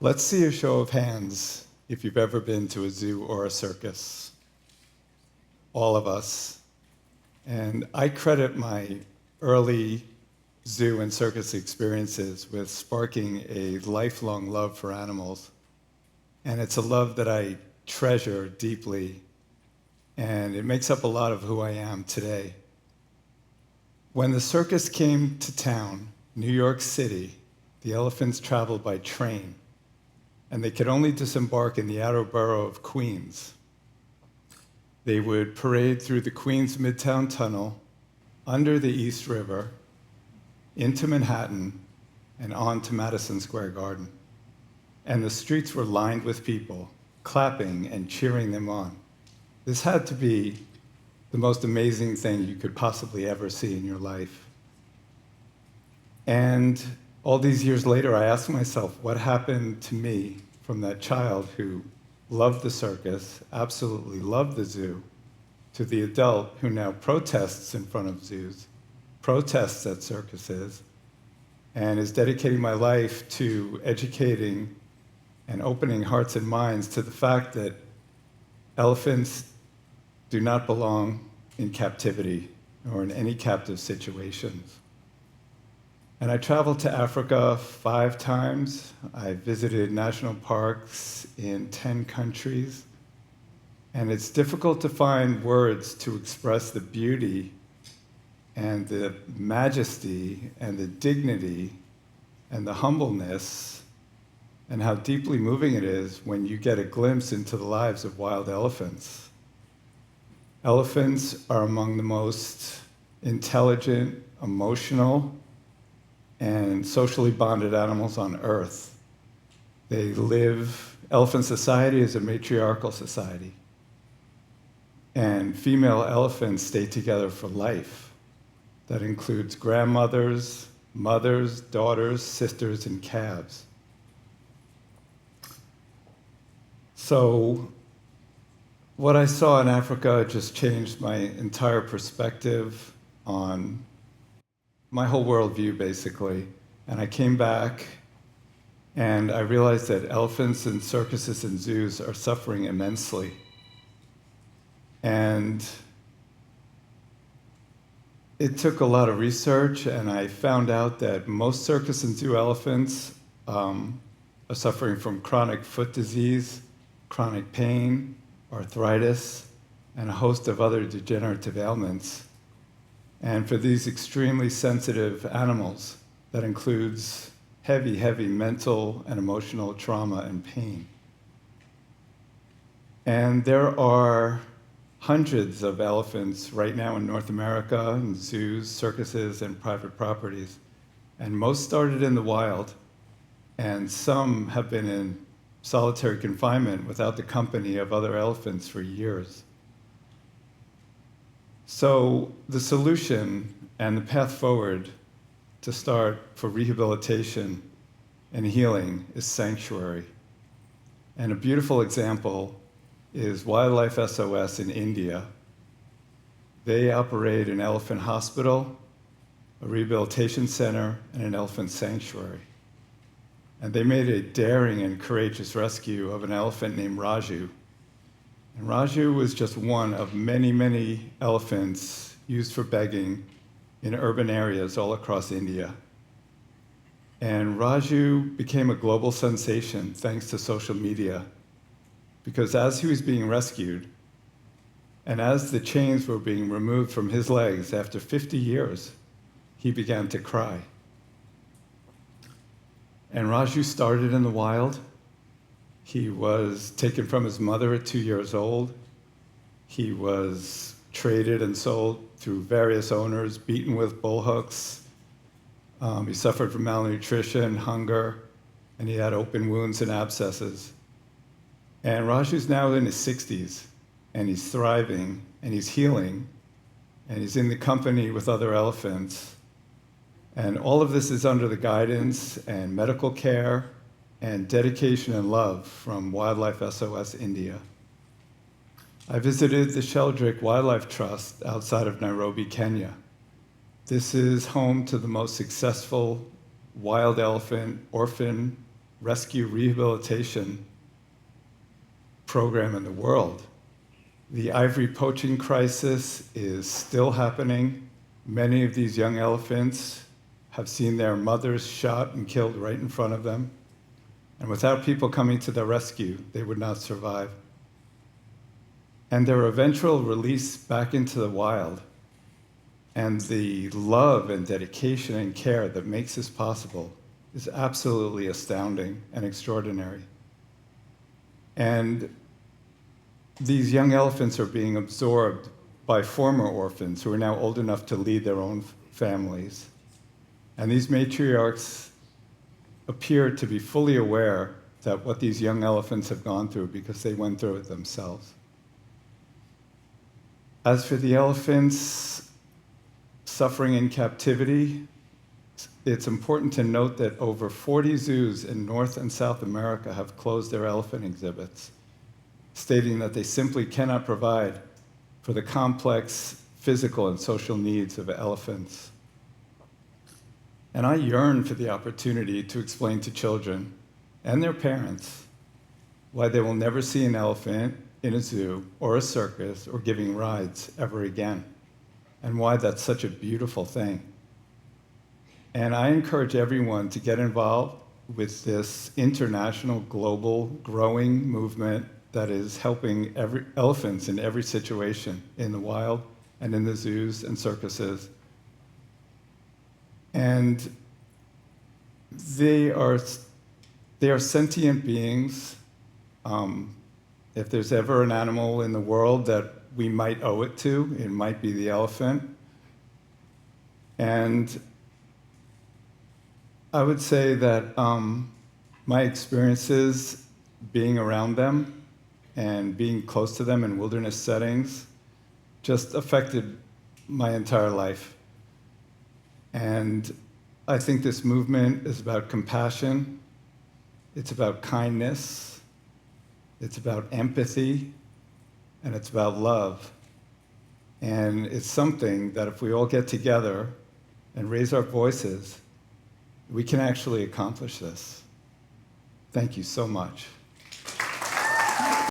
Let's see a show of hands if you've ever been to a zoo or a circus. All of us. And I credit my early zoo and circus experiences with sparking a lifelong love for animals. And it's a love that I treasure deeply, and it makes up a lot of who I am today. When the circus came to town, New York City, the elephants traveled by train, and they could only disembark in the outer borough of Queens. They would parade through the Queens Midtown Tunnel, under the East River, into Manhattan, and on to Madison Square Garden. And the streets were lined with people, clapping and cheering them on. This had to be the most amazing thing you could possibly ever see in your life. And all these years later, I asked myself, what happened to me from that child who loved the circus, absolutely loved the zoo, to the adult who now protests in front of zoos, protests at circuses, and is dedicating my life to educating and opening hearts and minds to the fact that elephants do not belong in captivity or in any captive situations. And I traveled to Africa 5 times. I visited national parks in 10 countries. And it's difficult to find words to express the beauty and the majesty and the dignity and the humbleness and how deeply moving it is when you get a glimpse into the lives of wild elephants. Elephants are among the most intelligent, emotional, and socially bonded animals on Earth. Elephant society is a matriarchal society. And female elephants stay together for life. That includes grandmothers, mothers, daughters, sisters, and calves. So what I saw in Africa just changed my entire perspective on my whole worldview, basically. And I came back and I realized that elephants and circuses and zoos are suffering immensely. And it took a lot of research, and I found out that most circus and zoo elephants are suffering from chronic foot disease, chronic pain, arthritis, and a host of other degenerative ailments. And for these extremely sensitive animals, that includes heavy, heavy mental and emotional trauma and pain. And there are hundreds of elephants right now in North America, in zoos, circuses, and private properties. And most started in the wild, and some have been in solitary confinement without the company of other elephants for years. So the solution and the path forward to start for rehabilitation and healing is sanctuary. And a beautiful example is Wildlife SOS in India. They operate an elephant hospital, a rehabilitation center, and an elephant sanctuary. And they made a daring and courageous rescue of an elephant named Raju. And Raju was just one of many, many elephants used for begging in urban areas all across India. And Raju became a global sensation thanks to social media, because as he was being rescued, and as the chains were being removed from his legs after 50 years, he began to cry. And Raju started in the wild. He was taken from his mother at 2 years old. He was traded and sold through various owners, beaten with bullhooks. He suffered from malnutrition, hunger, and he had open wounds and abscesses. And Raju's now in his 60s, and he's thriving, and he's healing, and he's in the company with other elephants. And all of this is under the guidance and medical care and dedication and love from Wildlife SOS India. I visited the Sheldrick Wildlife Trust outside of Nairobi, Kenya. This is home to the most successful wild elephant orphan rescue rehabilitation program in the world. The ivory poaching crisis is still happening. Many of these young elephants have seen their mothers shot and killed right in front of them. And without people coming to their rescue, they would not survive. And their eventual release back into the wild, and the love and dedication and care that makes this possible is absolutely astounding and extraordinary. And these young elephants are being absorbed by former orphans who are now old enough to lead their own families. And these matriarchs appear to be fully aware that what these young elephants have gone through because they went through it themselves. As for the elephants suffering in captivity, it's important to note that over 40 zoos in North and South America have closed their elephant exhibits, stating that they simply cannot provide for the complex physical and social needs of elephants. And I yearn for the opportunity to explain to children and their parents why they will never see an elephant in a zoo or a circus or giving rides ever again, and why that's such a beautiful thing. And I encourage everyone to get involved with this international, global, growing movement that is helping elephants in every situation, in the wild and in the zoos and circuses. And they are sentient beings. If there's ever an animal in the world that we might owe it to, it might be the elephant. And I would say that my experiences being around them and being close to them in wilderness settings just affected my entire life. And I think this movement is about compassion, it's about kindness, it's about empathy, and it's about love. And it's something that if we all get together and raise our voices, we can actually accomplish this. Thank you so much.